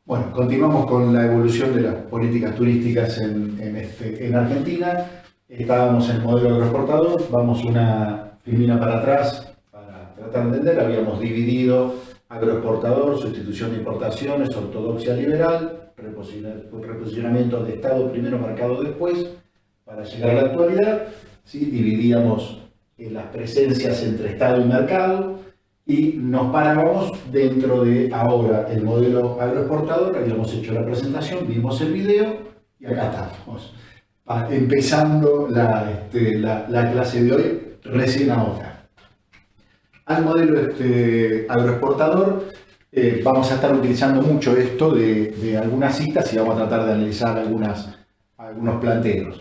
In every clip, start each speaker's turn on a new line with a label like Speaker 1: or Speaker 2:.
Speaker 1: Bueno, continuamos con la evolución de las políticas turísticas en Argentina. Estábamos en el modelo agroexportador, vamos una filmina para atrás para tratar de entender. Habíamos dividido agroexportador, sustitución de importaciones, ortodoxia liberal, reposicionamiento de Estado primero, mercado después, para llegar a la actualidad. ¿Sí? Dividíamos las presencias entre Estado y mercado. Y nos parábamos dentro de ahora el modelo agroexportador. Habíamos hecho la presentación, vimos el video y acá estamos, empezando la clase de hoy, recién ahora. Al modelo agroexportador vamos a estar utilizando mucho esto de algunas citas y vamos a tratar de analizar algunos planteos.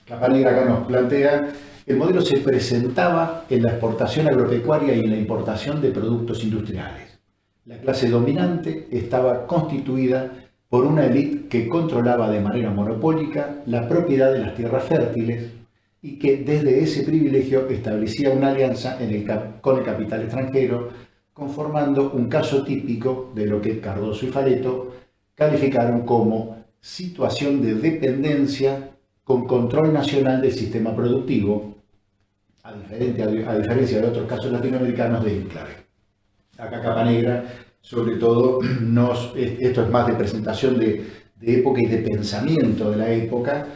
Speaker 1: Capanegra acá nos plantea: el modelo se presentaba en la exportación agropecuaria y en la importación de productos industriales. La clase dominante estaba constituida por una élite que controlaba de manera monopólica la propiedad de las tierras fértiles y que desde ese privilegio establecía una alianza con el capital extranjero, conformando un caso típico de lo que Cardoso y Faleto calificaron como situación de dependencia con control nacional del sistema productivo, a diferencia de otros casos latinoamericanos de enclave. Acá Capanegra, sobre todo, esto es más de presentación de época y de pensamiento de la época.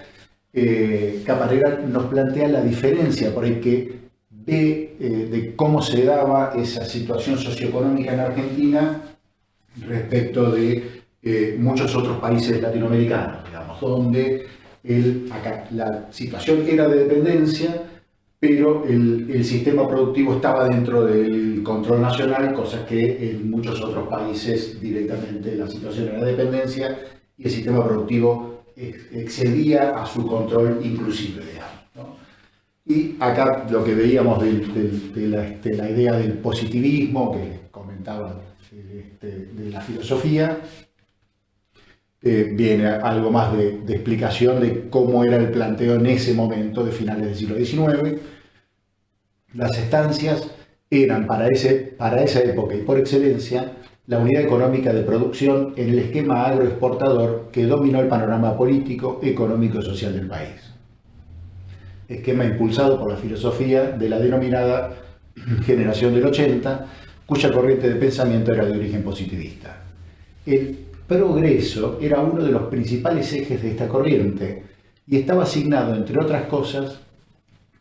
Speaker 1: Capanegra nos plantea la diferencia por ahí que ve de cómo se daba esa situación socioeconómica en Argentina respecto de muchos otros países latinoamericanos, digamos, donde acá la situación era de dependencia, pero el sistema productivo estaba dentro del control nacional, cosas que en muchos otros países directamente la situación era de dependencia y el sistema productivo excedía a su control inclusive, digamos, ¿no? Y acá lo que veíamos de la idea del positivismo que comentaba de la filosofía, viene algo más de explicación de cómo era el planteo en ese momento de finales del siglo XIX. Las estancias eran para esa época y por excelencia la unidad económica de producción en el esquema agroexportador que dominó el panorama político, económico y social del país. Esquema impulsado por la filosofía de la denominada generación del 80, cuya corriente de pensamiento era de origen positivista. El progreso era uno de los principales ejes de esta corriente y estaba asignado, entre otras cosas,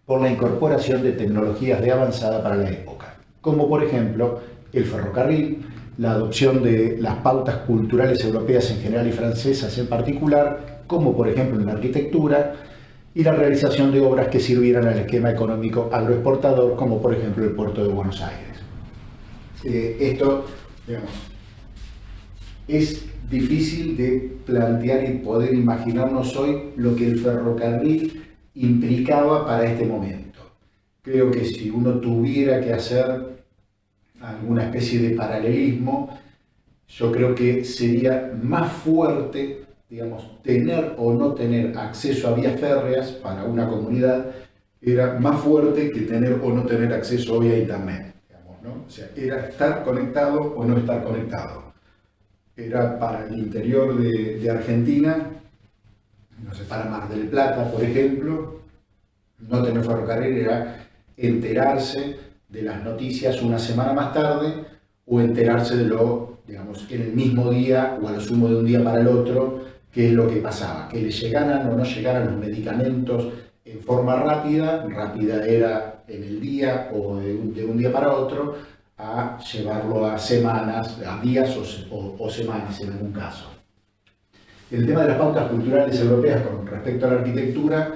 Speaker 1: por la incorporación de tecnologías de avanzada para la época, como por ejemplo el ferrocarril, la adopción de las pautas culturales europeas en general y francesas en particular, como por ejemplo en la arquitectura, y la realización de obras que sirvieran al esquema económico agroexportador, como por ejemplo el puerto de Buenos Aires. Esto, digamos, es difícil de plantear y poder imaginarnos hoy lo que el ferrocarril implicaba para este momento. Creo que si uno tuviera que hacer alguna especie de paralelismo, yo creo que sería más fuerte, digamos, tener o no tener acceso a vías férreas para una comunidad, era más fuerte que tener o no tener acceso hoy a internet, digamos, ¿no? O sea, era estar conectado o no estar conectado. Era para el interior de Argentina, no sé, para Mar del Plata, por ejemplo, no tener ferrocarril era enterarse de las noticias una semana más tarde o enterarse de lo, digamos, en el mismo día o a lo sumo de un día para el otro, qué es lo que pasaba, que le llegaran o no llegaran los medicamentos en forma rápida era en el día o de un día para otro, a llevarlo a semanas, a días o semanas en algún caso. El tema de las pautas culturales europeas con respecto a la arquitectura,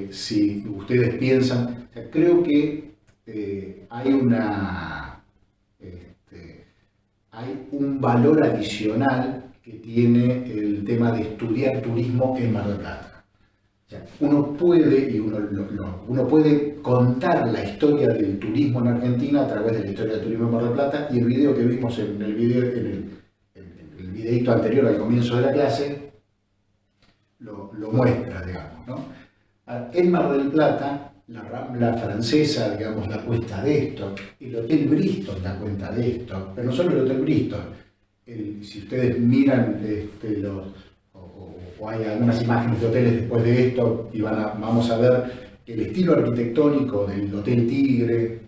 Speaker 1: si ustedes piensan, creo que hay un valor adicional que tiene el tema de estudiar turismo en Mar del Plata. O sea, uno puede contar la historia del turismo en Argentina a través de la historia del turismo en Mar del Plata, y el video que vimos en el videíto anterior al comienzo de la clase lo muestra, digamos, ¿no? En Mar del Plata, la Rambla francesa, digamos, da cuenta de esto, el Hotel Bristol da cuenta de esto, pero no solo el Hotel Bristol, si ustedes miran o hay algunas imágenes de hoteles después de esto, y vamos a ver el estilo arquitectónico del Hotel Tigre,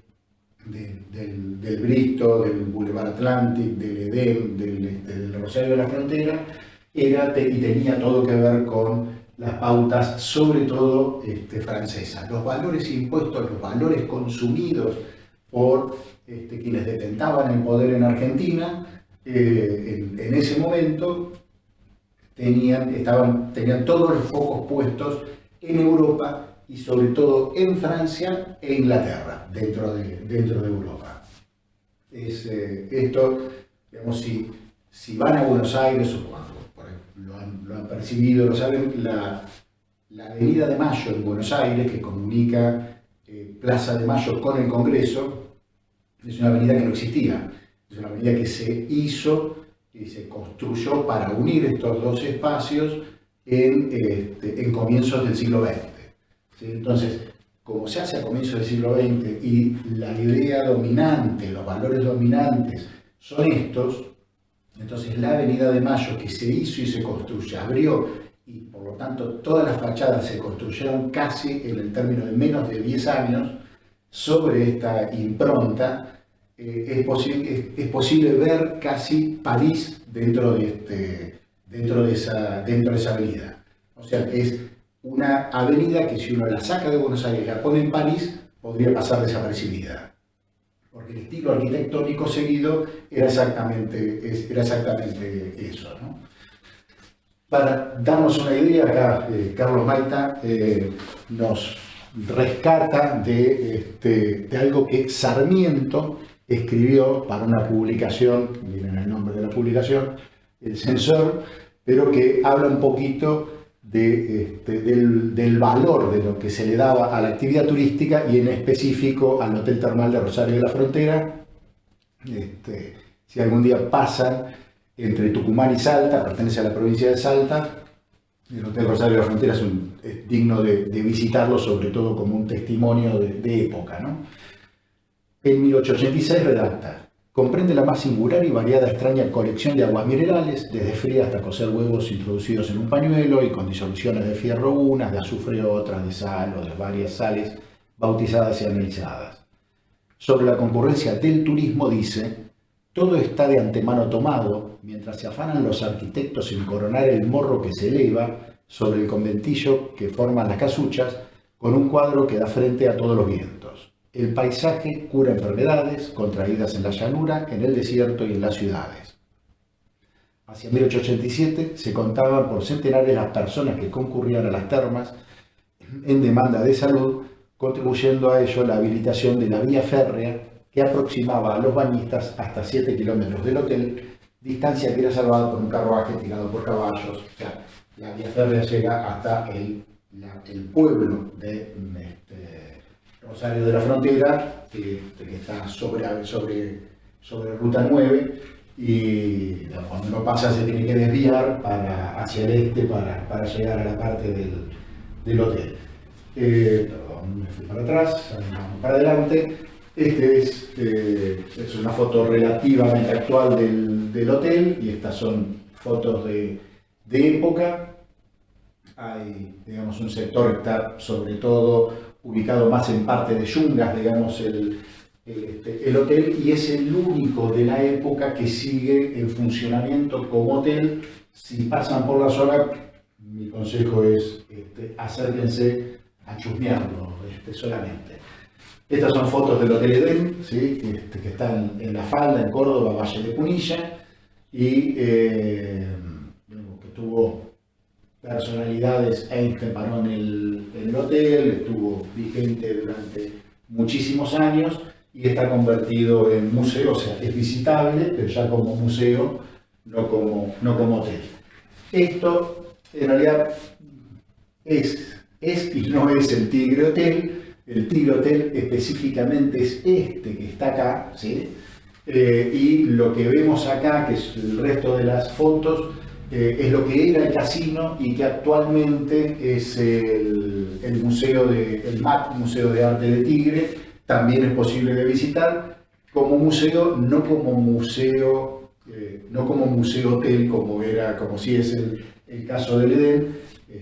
Speaker 1: del Bristol, del Boulevard Atlantic, del Edén, del Rosario de la Frontera, y tenía todo que ver con las pautas, sobre todo francesas. Los valores impuestos, los valores consumidos por quienes detentaban el poder en Argentina, en ese momento tenían todos los focos puestos en Europa y sobre todo en Francia e Inglaterra, dentro de Europa. Esto, digamos, si van a Buenos Aires, o cuando lo han percibido, lo saben, la Avenida de Mayo en Buenos Aires, que comunica Plaza de Mayo con el Congreso, es una avenida que no existía, es una avenida que se hizo y se construyó para unir estos dos espacios en comienzos del siglo XX. ¿Sí? Entonces, como se hace a comienzos del siglo XX y la idea dominante, los valores dominantes son estos, entonces la Avenida de Mayo, que se hizo y se construyó, abrió, y por lo tanto todas las fachadas se construyeron casi en el término de menos de 10 años, sobre esta impronta, es posible ver casi París dentro de esa avenida. O sea, es una avenida que si uno la saca de Buenos Aires y la pone en París, podría pasar desapercibida, porque el estilo arquitectónico seguido era exactamente eso, ¿no? Para darnos una idea, acá Carlos Maita nos rescata de algo que Sarmiento escribió para una publicación, miren el nombre de la publicación, El Censor, pero que habla un poquito del valor de lo que se le daba a la actividad turística y en específico al Hotel Termal de Rosario de la Frontera. Si algún día pasan entre Tucumán y Salta, pertenece a la provincia de Salta, el Hotel Rosario de la Frontera es digno de visitarlo, sobre todo como un testimonio de época, ¿no? En 1886 redacta: comprende la más singular y variada extraña colección de aguas minerales, desde fría hasta cocer huevos introducidos en un pañuelo y con disoluciones de fierro unas, de azufre otras, de sal o de varias sales bautizadas y analizadas. Sobre la concurrencia del turismo dice: todo está de antemano tomado, mientras se afanan los arquitectos en coronar el morro que se eleva sobre el conventillo que forman las casuchas, con un cuadro que da frente a todos los vientos. El paisaje cura enfermedades contraídas en la llanura, en el desierto y en las ciudades. Hacia 1887 se contaban por centenares las personas que concurrían a las termas en demanda de salud, contribuyendo a ello la habilitación de la vía férrea que aproximaba a los bañistas hasta 7 kilómetros del hotel, distancia que era salvada por un carruaje tirado por caballos. O sea, la vía férrea llega hasta el pueblo de Rosario de la Frontera, que está sobre Ruta 9, y cuando uno pasa se tiene que desviar hacia el este para llegar a la parte del hotel. Perdón, me fui para atrás, vamos para adelante. Es una foto relativamente actual del hotel, y estas son fotos de época. Hay, digamos, un sector que está sobre todo ubicado más en parte de Yungas, digamos, el hotel, y es el único de la época que sigue en funcionamiento como hotel. Si pasan por la zona, mi consejo es acérquense a chusmearlo solamente. Estas son fotos del Hotel Edén, ¿sí? Que están en La Falda, en Córdoba, Valle de Punilla, y que tuvo personalidades. Einstein paró en el hotel, estuvo vigente durante muchísimos años y está convertido en museo. O sea, es visitable, pero ya como museo, no como hotel. Esto en realidad es y no es el Tigre Hotel. El Tigre Hotel específicamente es que está acá, ¿sí? Y lo que vemos acá, que es el resto de las fotos, es lo que era el casino y que actualmente es el MAT, Museo de Arte de Tigre. También es posible de visitar como museo, no como museo no como museo-hotel, como sí es el caso del Edén,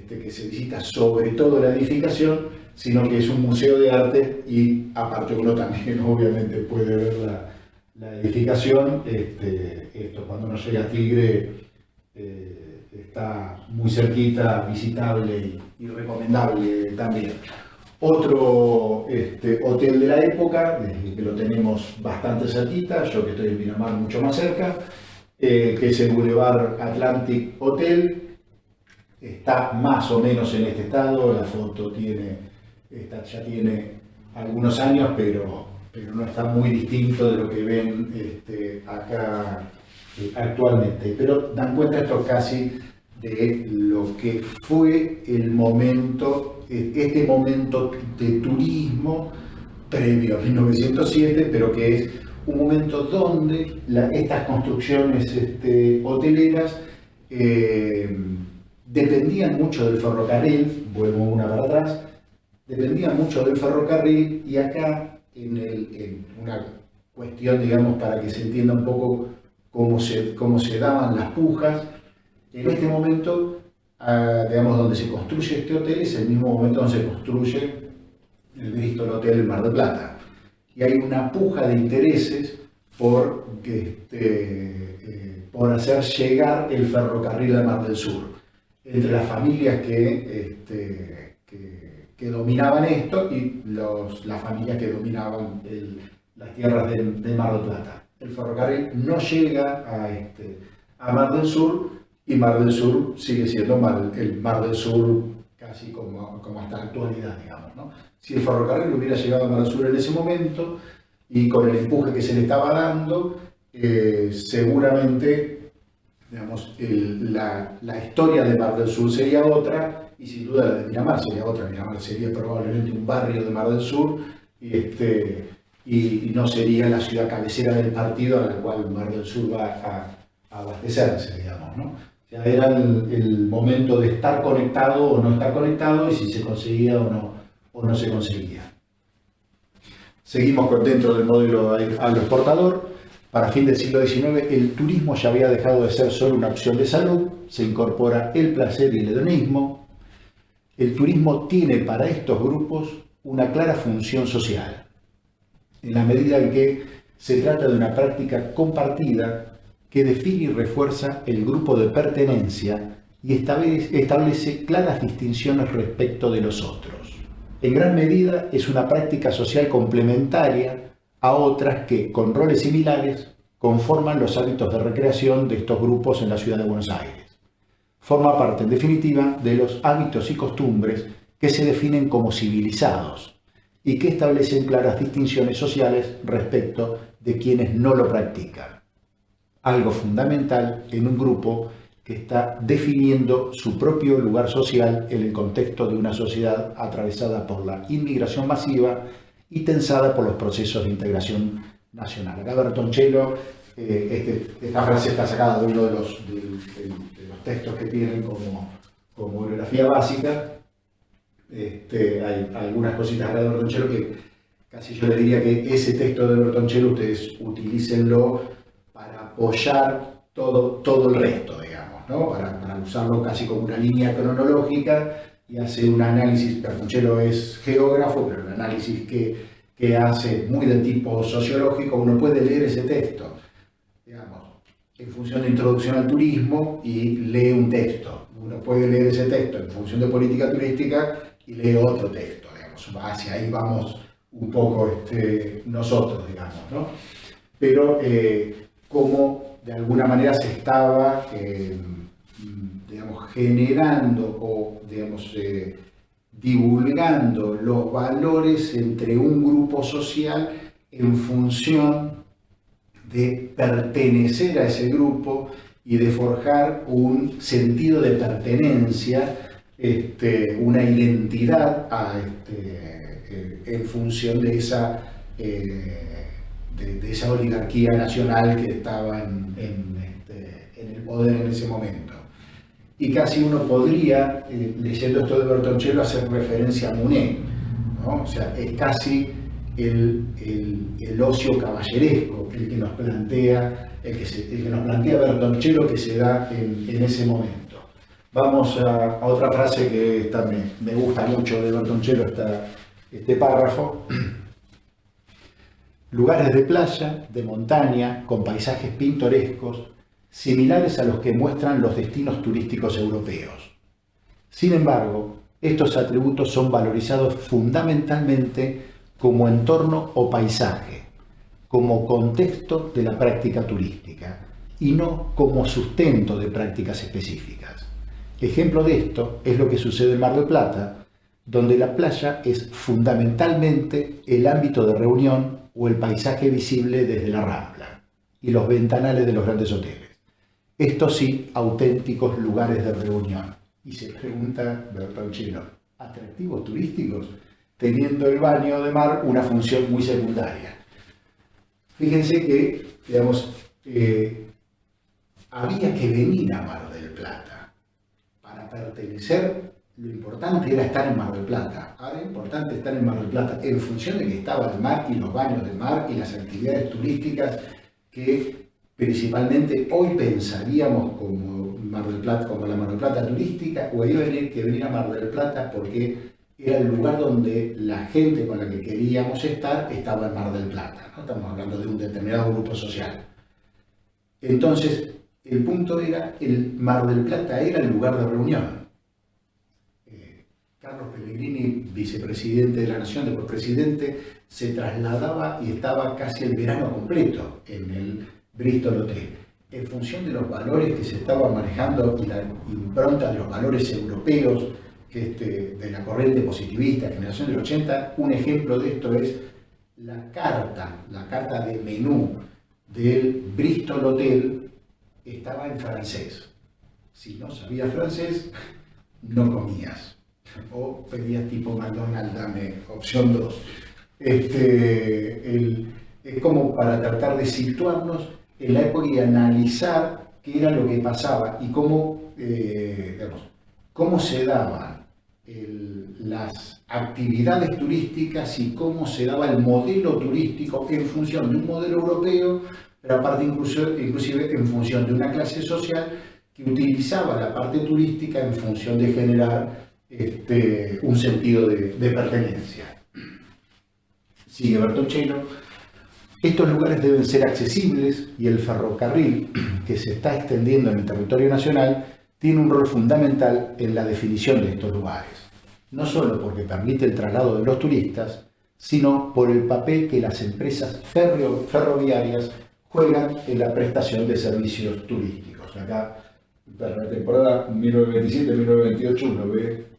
Speaker 1: que se visita sobre todo la edificación, sino que es un museo de arte y aparte uno también obviamente puede ver la edificación. Esto cuando uno llega a Tigre está muy cerquita, visitable y recomendable también. Otro hotel de la época, que lo tenemos bastante cerquita, yo que estoy en Miramar mucho más cerca, que es el Boulevard Atlantic Hotel. Está más o menos en este estado, la foto ya tiene algunos años, pero no está muy distinto de lo que ven acá actualmente. Pero dan cuenta esto casi de lo que fue el momento, este momento de turismo previo a 1907, pero que es un momento donde estas construcciones hoteleras dependían mucho del ferrocarril, vuelvo una para atrás, dependían mucho del ferrocarril, y acá en una cuestión, digamos, para que se entienda un poco cómo se daban las pujas, en este momento, digamos, donde se construye este hotel es el mismo momento donde se construye el Bristol Hotel en Mar del Plata. Y hay una puja de intereses por hacer llegar el ferrocarril al Mar del Sur, entre las familias que dominaban esto y las familias que dominaban las tierras de Mar del Plata. El ferrocarril no llega a Mar del Sur, y Mar del Sur sigue siendo el Mar del Sur casi como hasta la actualidad, digamos, ¿no? Si el ferrocarril hubiera llegado a Mar del Sur en ese momento y con el empuje que se le estaba dando, seguramente, digamos, la historia de Mar del Sur sería otra, y sin duda la de Miramar sería otra. Miramar sería probablemente un barrio de Mar del Sur y no sería la ciudad cabecera del partido a la cual Mar del Sur va a abastecerse, digamos, ¿no? O sea, era el momento de estar conectado o no estar conectado, y si se conseguía o no se conseguía. Seguimos dentro del modelo agroexportador. Para fin del siglo XIX, el turismo ya había dejado de ser solo una opción de salud, se incorpora el placer y el hedonismo. El turismo tiene para estos grupos una clara función social, en la medida en que se trata de una práctica compartida que define y refuerza el grupo de pertenencia y establece claras distinciones respecto de los otros. En gran medida es una práctica social complementaria a otras que, con roles similares, conforman los hábitos de recreación de estos grupos en la ciudad de Buenos Aires. Forma parte, en definitiva, de los hábitos y costumbres que se definen como civilizados y que establecen claras distinciones sociales respecto de quienes no lo practican. Algo fundamental en un grupo que está definiendo su propio lugar social en el contexto de una sociedad atravesada por la inmigración masiva y tensada por los procesos de integración nacional. Acá Bertoncello, esta frase está sacada de uno de los textos que tienen como bibliografía básica. Hay algunas cositas acá de Bertoncello que casi yo le diría que ese texto de Bertoncello ustedes utilícenlo para apoyar todo el resto, digamos, ¿no? Para usarlo casi como una línea cronológica y hacer un análisis. Bertoncello es geógrafo, pero un análisis que hace muy del tipo sociológico. Uno puede leer ese texto, digamos, en función de introducción al turismo y lee un texto. Uno puede leer ese texto en función de política turística y lee otro texto, digamos. Hacia ahí vamos un poco nosotros, digamos, ¿no? Pero cómo de alguna manera se estaba digamos, generando o digamos, divulgando los valores entre un grupo social en función de pertenecer a ese grupo y de forjar un sentido de pertenencia, una identidad en función de esa oligarquía nacional que estaba en el poder en ese momento. Y casi uno podría, leyendo esto de Bertoncello, hacer referencia a Monet, ¿no? O sea, es casi el ocio caballeresco, el que nos plantea, el que nos plantea Bertoncello, que se da en ese momento. Vamos a otra frase que esta me gusta mucho de Bertoncello, este párrafo. Lugares de playa, de montaña, con paisajes pintorescos, similares a los que muestran los destinos turísticos europeos. Sin embargo, estos atributos son valorizados fundamentalmente como entorno o paisaje, como contexto de la práctica turística y no como sustento de prácticas específicas. Ejemplo de esto es lo que sucede en Mar del Plata, donde la playa es fundamentalmente el ámbito de reunión o el paisaje visible desde la Rambla y los ventanales de los grandes hoteles. Estos sí, auténticos lugares de reunión. Y se pregunta Bertoncello, ¿atractivos turísticos? Teniendo el baño de mar una función muy secundaria. Fíjense que, digamos, había que venir a Mar del Plata. Para pertenecer, lo importante era estar en Mar del Plata. Ahora es importante estar en Mar del Plata en función de que estaba el mar y los baños del mar y las actividades turísticas que principalmente hoy pensaríamos como Mar del Plata, como la Mar del Plata turística, o había que venir a Mar del Plata porque era el lugar donde la gente con la que queríamos estar estaba en Mar del Plata, ¿no? Estamos hablando de un determinado grupo social. Entonces, el punto era, el Mar del Plata era el lugar de reunión. Carlos Pellegrini, vicepresidente de la Nación, después presidente, se trasladaba y estaba casi el verano completo en el Bristol Hotel. En función de los valores que se estaban manejando y la impronta de los valores europeos, de la corriente positivista, generación del 80, un ejemplo de esto es la carta de menú del Bristol Hotel estaba en francés. Si no sabías francés, no comías. O pedías tipo McDonald's, dame opción 2. Es como para tratar de situarnos en la época y analizar qué era lo que pasaba y cómo, cómo se daban las actividades turísticas y cómo se daba el modelo turístico en función de un modelo europeo, pero aparte inclusive en función de una clase social que utilizaba la parte turística en función de generar un sentido de pertenencia. Sigue Bertoncello. Estos lugares deben ser accesibles y el ferrocarril, que se está extendiendo en el territorio nacional, tiene un rol fundamental en la definición de estos lugares. No solo porque permite el traslado de los turistas, sino por el papel que las empresas ferroviarias juegan en la prestación de servicios turísticos. Acá, para la temporada 1927-1928, uno ve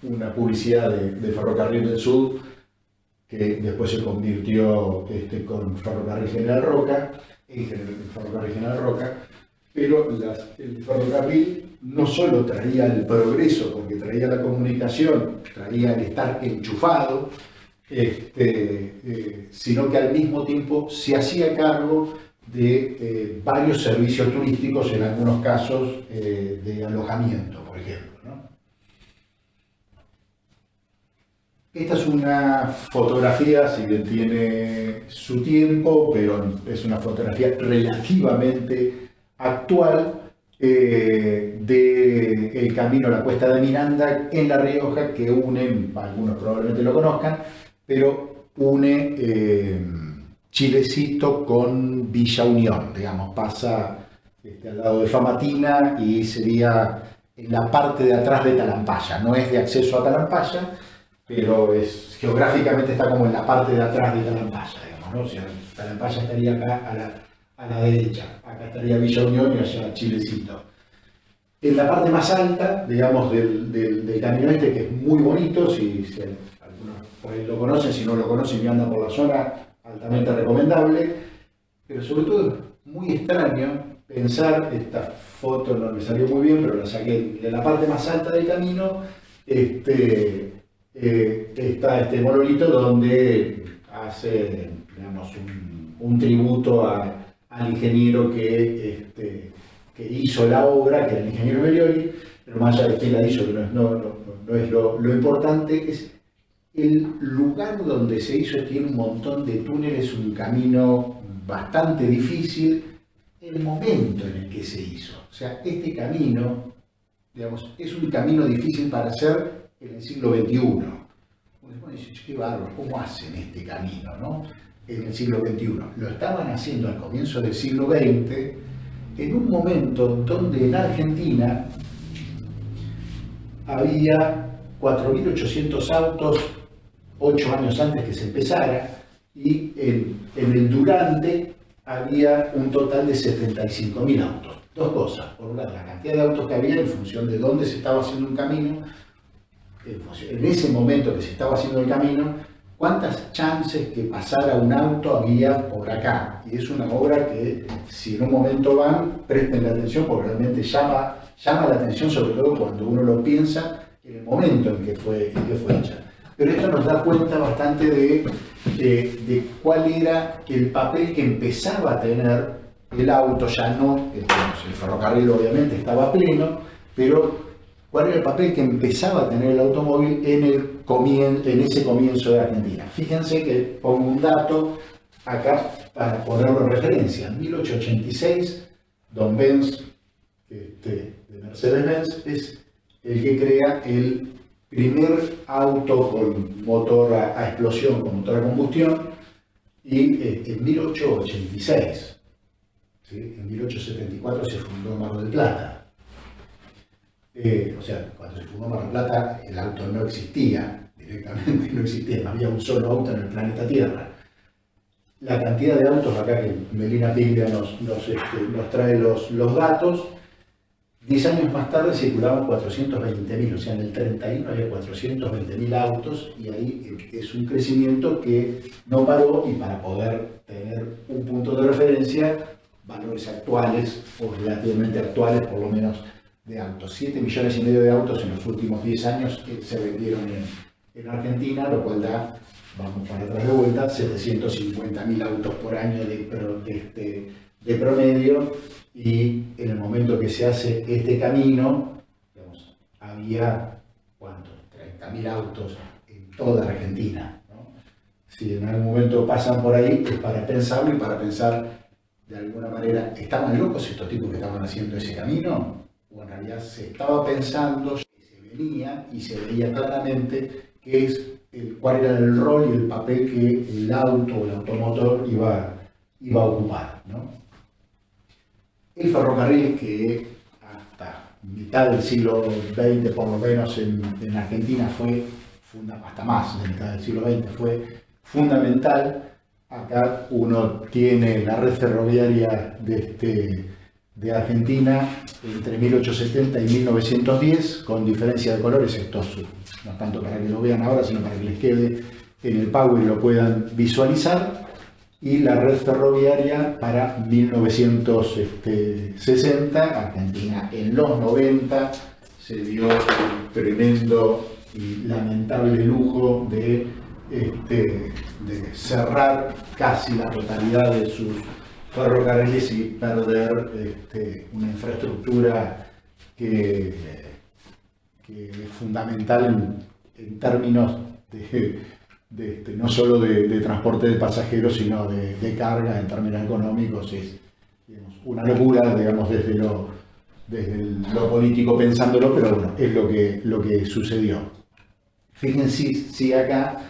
Speaker 1: una publicidad de Ferrocarril del Sur, que después se convirtió con Ferrocarril General Roca, pero el ferrocarril no solo traía el progreso, porque traía la comunicación, traía el estar enchufado, sino que al mismo tiempo se hacía cargo de varios servicios turísticos, en algunos casos de alojamiento, por ejemplo, ¿no? Esta es una fotografía, si bien tiene su tiempo, pero es una fotografía relativamente actual del camino a la Cuesta de Miranda en La Rioja, que une, algunos probablemente lo conozcan, pero une Chilecito con Villa Unión, digamos, pasa al lado de Famatina y sería en la parte de atrás de Talampaya. No es de acceso a Talampaya, pero geográficamente está como en la parte de atrás de Talampaya, digamos, ¿no? O sea, Talampaya estaría acá a la derecha, acá estaría Villa Unión y allá Chilecito. En la parte más alta, digamos, del camino que es muy bonito, si algunos por ahí lo conocen, si no lo conocen y andan por la zona, altamente recomendable, pero sobre todo es muy extraño pensar, esta foto no me salió muy bien, pero la saqué de la parte más alta del camino, está este monolito donde hace, digamos, un tributo al ingeniero que hizo la obra, que era el ingeniero Meliori, pero más allá de quién la hizo, que no es lo importante, es El lugar donde se hizo tiene un montón de túneles, un camino bastante difícil, el momento en el que se hizo. O sea, este camino, digamos, es un camino difícil para hacer en el siglo XXI. Uno dice, qué bárbaro, ¿cómo hacen este camino, no? En el siglo XXI. Lo estaban haciendo al comienzo del siglo XX, en un momento donde en Argentina había 4.800 autos 8 años antes que se empezara, y en el durante había un total de 75.000 autos. Dos cosas: por un lado, la cantidad de autos que había en función de dónde se estaba haciendo un camino, en ese momento que se estaba haciendo el camino, cuántas chances que pasara un auto había por acá. Y es una obra que, si en un momento van, presten la atención, porque realmente llama la atención, sobre todo cuando uno lo piensa en el momento en que fue hecha. Pero esto nos da cuenta bastante de cuál era el papel que empezaba a tener el auto. Ya no, el ferrocarril obviamente estaba pleno, pero cuál era el papel que empezaba a tener el automóvil en ese comienzo de Argentina. Fíjense que pongo un dato acá para ponerlo en referencia. En 1886, Don Benz, de Mercedes-Benz, es el que crea el primer auto con motor a explosión, con motor a combustión, y en 1886, ¿sí? En 1874 se fundó Mar del Plata. O sea, cuando se fundó Mar del Plata, el auto no existía, directamente no existía, no había un solo auto en el planeta Tierra. La cantidad de autos, acá que Melina Piglia nos trae los datos, 10 años más tarde circulaban 420.000, o sea, en el 31 había 420.000 autos, y ahí es un crecimiento que no paró, y para poder tener un punto de referencia, valores actuales, o relativamente actuales por lo menos, de autos. 7,5 millones de autos en los últimos 10 años se vendieron en Argentina, lo cual da, vamos para atrás de vuelta, 750.000 autos por año de promedio. Y en el momento que se hace este camino, digamos, había, ¿cuánto? 30.000 autos en toda Argentina, ¿no? Si en algún momento pasan por ahí, es para pensarlo y para pensar, de alguna manera, ¿estaban locos estos tipos que estaban haciendo ese camino? O en realidad se estaba pensando, se venía y se veía claramente cuál era el rol y el papel que el auto o el automotor iba a ocupar, ¿no? El ferrocarril, que hasta mitad del siglo XX, por lo menos en Argentina, hasta más de mitad del siglo XX, fue fundamental. Acá uno tiene la red ferroviaria de Argentina entre 1870 y 1910, con diferencia de colores. Esto no tanto para que lo vean ahora, sino para que les quede en el PowerPoint y lo puedan visualizar. Y la red ferroviaria para 1960, Argentina en los 90 se dio el tremendo y lamentable lujo de cerrar casi la totalidad de sus ferrocarriles y perder una infraestructura que es fundamental en términos no solo de transporte de pasajeros, sino de carga en términos económicos. Es, digamos, una locura, digamos, desde lo político pensándolo, pero bueno, es lo que sucedió. Fíjense si acá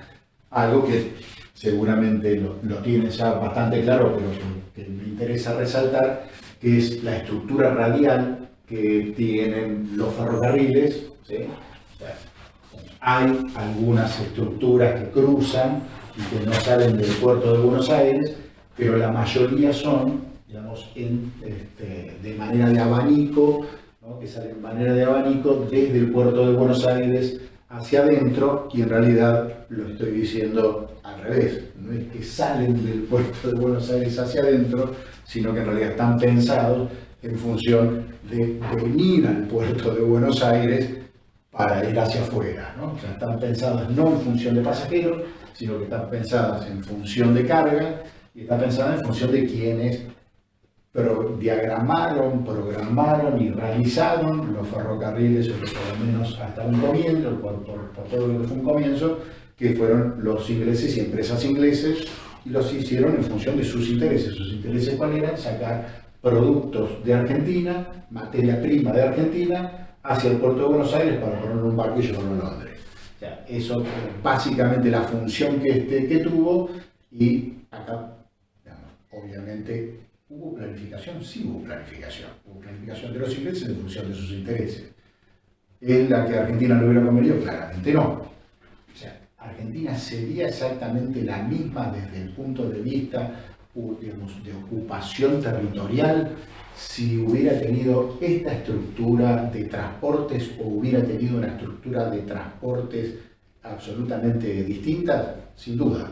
Speaker 1: algo que seguramente lo tienen ya bastante claro, pero que me interesa resaltar, que es la estructura radial que tienen los ferrocarriles, ¿sí? Hay algunas estructuras que cruzan y que no salen del puerto de Buenos Aires, pero la mayoría son, digamos, de manera de abanico, ¿no? Que salen de manera de abanico desde el puerto de Buenos Aires hacia adentro, y en realidad lo estoy diciendo al revés. No es que salen del puerto de Buenos Aires hacia adentro, sino que en realidad están pensados en función de venir al puerto de Buenos Aires para ir hacia afuera, ¿no? O sea, están pensadas no en función de pasajeros, sino que están pensadas en función de carga, y están pensadas en función de quienes diagramaron, programaron y realizaron los ferrocarriles, o por lo menos hasta un comienzo, por todo lo que fue un comienzo, que fueron los ingleses y empresas ingleses, y los hicieron en función de sus intereses. Sus intereses cuáles eran: sacar productos de Argentina, materia prima de Argentina, hacia el puerto de Buenos Aires para ponerlo en un barco y llevarlo a Londres. O sea, eso es básicamente la función que tuvo, y acá, digamos, obviamente, ¿hubo planificación? Sí hubo planificación. Hubo planificación de los ingleses en función de sus intereses. ¿Es la que a Argentina le hubiera convenido? Claramente no. O sea, Argentina sería exactamente la misma desde el punto de vista, digamos, de ocupación territorial si hubiera tenido esta estructura de transportes o hubiera tenido una estructura de transportes absolutamente distinta. Sin duda.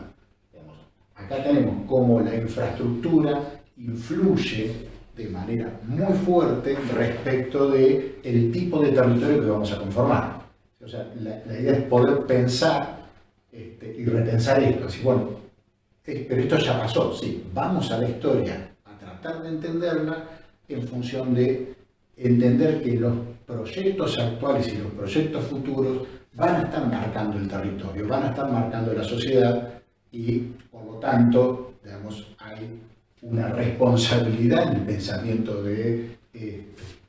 Speaker 1: Digamos, acá tenemos cómo la infraestructura influye de manera muy fuerte respecto del tipo de territorio que vamos a conformar. O sea, la idea es poder pensar y repensar esto. Así, bueno, pero esto ya pasó, sí, vamos a la historia a tratar de entenderla en función de entender que los proyectos actuales y los proyectos futuros van a estar marcando el territorio, van a estar marcando la sociedad, y por lo tanto, digamos, hay una responsabilidad en el pensamiento de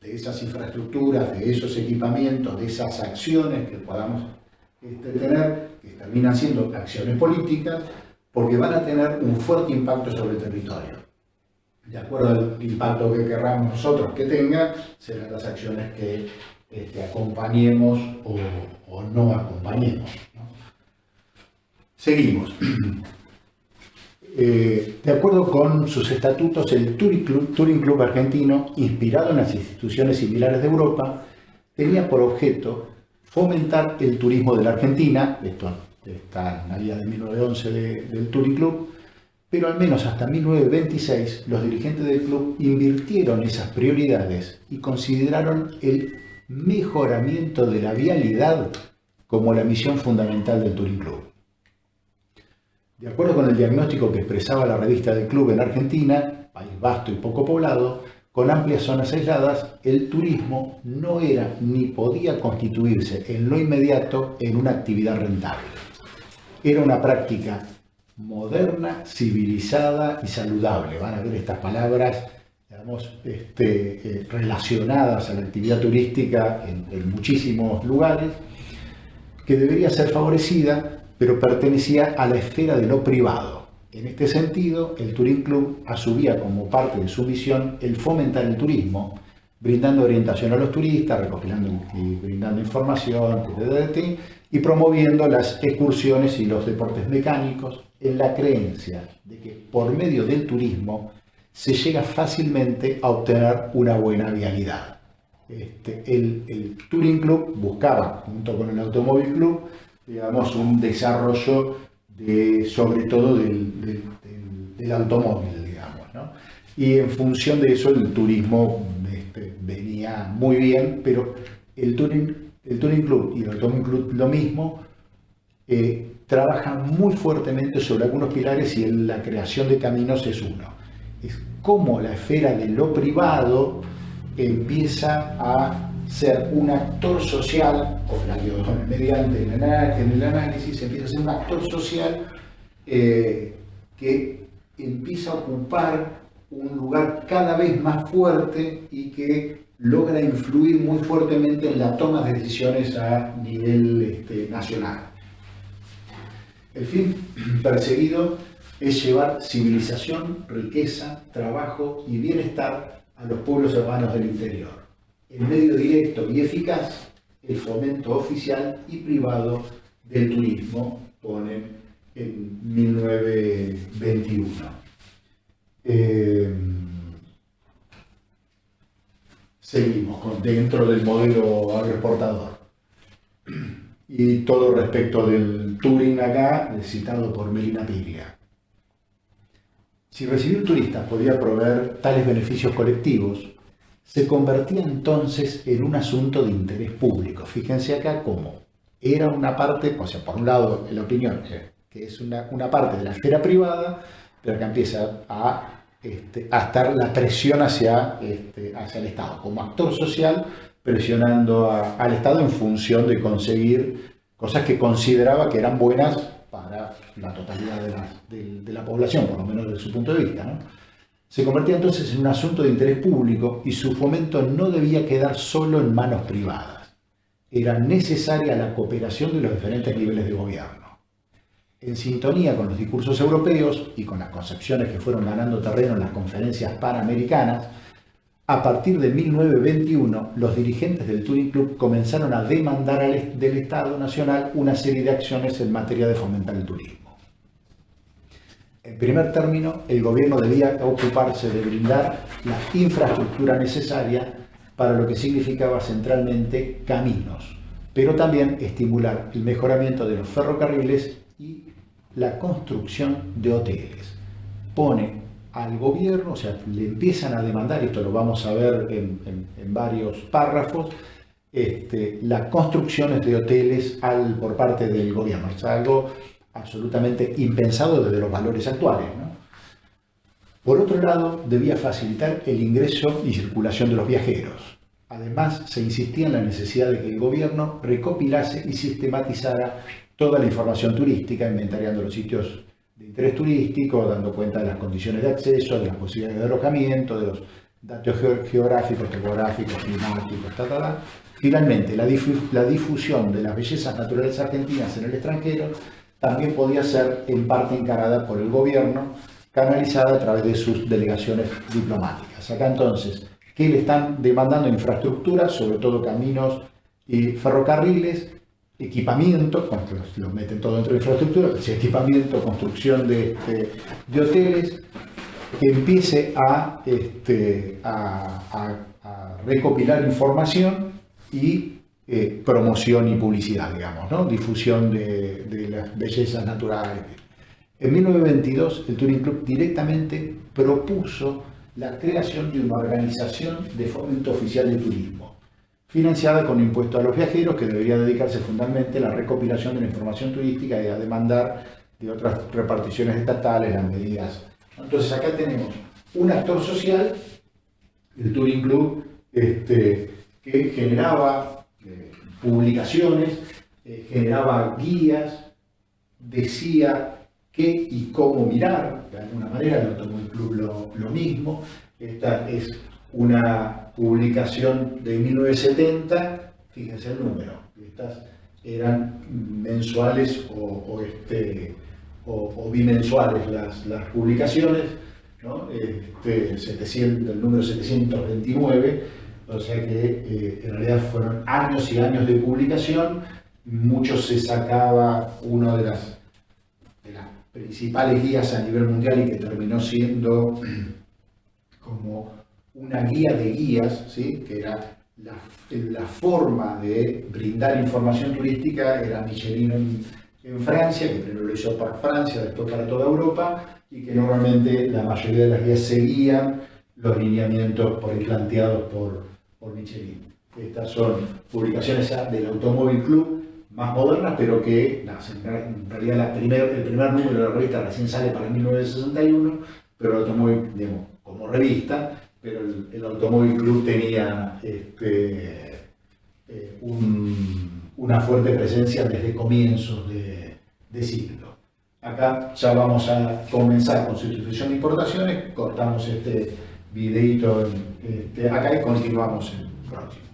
Speaker 1: esas infraestructuras, de esos equipamientos, de esas acciones que podamos tener, que terminan siendo acciones políticas, porque van a tener un fuerte impacto sobre el territorio. De acuerdo al impacto que querramos nosotros que tenga, serán las acciones que acompañemos o no acompañemos, ¿no? Seguimos. De acuerdo con sus estatutos, el Touring Club argentino, inspirado en las instituciones similares de Europa, tenía por objeto fomentar el turismo de la Argentina. Esto está en la guía de 1911 del Touring Club, pero al menos hasta 1926 los dirigentes del club invirtieron esas prioridades y consideraron el mejoramiento de la vialidad como la misión fundamental del Touring Club. De acuerdo con el diagnóstico que expresaba la revista del club en Argentina, país vasto y poco poblado, con amplias zonas aisladas, el turismo no era ni podía constituirse en lo inmediato en una actividad rentable. Era una práctica moderna, civilizada y saludable. Van a ver estas palabras, digamos, relacionadas a la actividad turística en muchísimos lugares, que debería ser favorecida, pero pertenecía a la esfera de lo privado. En este sentido, el Touring Club asumía como parte de su misión el fomentar el turismo, brindando orientación a los turistas, recopilando y brindando información, y promoviendo las excursiones y los deportes mecánicos, en la creencia de que por medio del turismo se llega fácilmente a obtener una buena vialidad. El Touring Club buscaba, junto con el Automóvil Club, digamos, un desarrollo sobre todo del automóvil, digamos, ¿no? Y en función de eso el turismo venía muy bien, pero el Touring Club y el Automóvil Club lo mismo, trabajan muy fuertemente sobre algunos pilares, y la creación de caminos es uno. Es cómo la esfera de lo privado empieza a ser un actor social, o mediante el análisis empieza a ser un actor social que empieza a ocupar un lugar cada vez más fuerte y que logra influir muy fuertemente en la toma de decisiones a nivel nacional. El fin perseguido es llevar civilización, riqueza, trabajo y bienestar a los pueblos urbanos del interior. El medio directo y eficaz, el fomento oficial y privado del turismo, ponen en 1921. Seguimos dentro del modelo agroexportador. Y todo respecto del touring acá, citado por Melina Piglia. Si recibir turistas podía proveer tales beneficios colectivos, se convertía entonces en un asunto de interés público. Fíjense acá cómo era una parte, o sea, por un lado, en la opinión, que es una parte de la esfera privada, pero acá empieza a estar la presión hacia el Estado, como actor social, presionando al Estado en función de conseguir cosas que consideraba que eran buenas para la totalidad de la población, por lo menos desde su punto de vista, ¿no? Se convertía entonces en un asunto de interés público y su fomento no debía quedar solo en manos privadas. Era necesaria la cooperación de los diferentes niveles de gobierno. En sintonía con los discursos europeos y con las concepciones que fueron ganando terreno en las conferencias panamericanas, a partir de 1921, los dirigentes del Touring Club comenzaron a demandar del Estado Nacional una serie de acciones en materia de fomentar el turismo. En primer término, el gobierno debía ocuparse de brindar la infraestructura necesaria para lo que significaba centralmente caminos, pero también estimular el mejoramiento de los ferrocarriles y la construcción de hoteles. Pone al gobierno, o sea, le empiezan a demandar, esto lo vamos a ver en varios párrafos, las construcciones de hoteles por parte del gobierno. Es algo absolutamente impensado desde los valores actuales, ¿no? Por otro lado, debía facilitar el ingreso y circulación de los viajeros. Además, se insistía en la necesidad de que el gobierno recopilase y sistematizara toda la información turística, inventariando los sitios de interés turístico, dando cuenta de las condiciones de acceso, de las posibilidades de alojamiento, de los datos geográficos, topográficos, climáticos, Finalmente, la difusión de las bellezas naturales argentinas en el extranjero también podía ser en parte encarada por el gobierno, canalizada a través de sus delegaciones diplomáticas. Acá entonces, ¿qué le están demandando? Infraestructura, sobre todo caminos y ferrocarriles, equipamiento, lo meten todo dentro de infraestructura, equipamiento, construcción de hoteles, que empiece a recopilar información y promoción y publicidad, digamos, ¿no? Difusión de las bellezas naturales. En 1922, el Touring Club directamente propuso la creación de una organización de fomento oficial de turismo, financiada con impuestos a los viajeros, que debería dedicarse fundamentalmente a la recopilación de la información turística y a demandar de otras reparticiones estatales las medidas. Entonces acá tenemos un actor social, el Touring Club, que generaba publicaciones, generaba guías, decía qué y cómo mirar, de alguna manera. El Automóvil Club lo mismo. Esta es una publicación de 1970, fíjense el número, estas eran mensuales o bimensuales las publicaciones, ¿no? El número 729, o sea que en realidad fueron años y años de publicación. Mucho se sacaba, una de las principales guías a nivel mundial y que terminó siendo como una guía de guías, ¿sí? Que era la forma de brindar información turística, era Michelin en Francia, que primero lo hizo para Francia, después para toda Europa, y que normalmente la mayoría de las guías seguían los lineamientos por ahí planteados por Michelin. Estas son publicaciones del Automóvil Club más modernas, pero que en realidad el primer número de la revista recién sale para 1961, pero el Automóvil, digamos, como revista, pero el Automóvil Club tenía una fuerte presencia desde comienzos de siglo. Acá ya vamos a comenzar con sustitución de importaciones, cortamos este videito acá y continuamos en el próximo.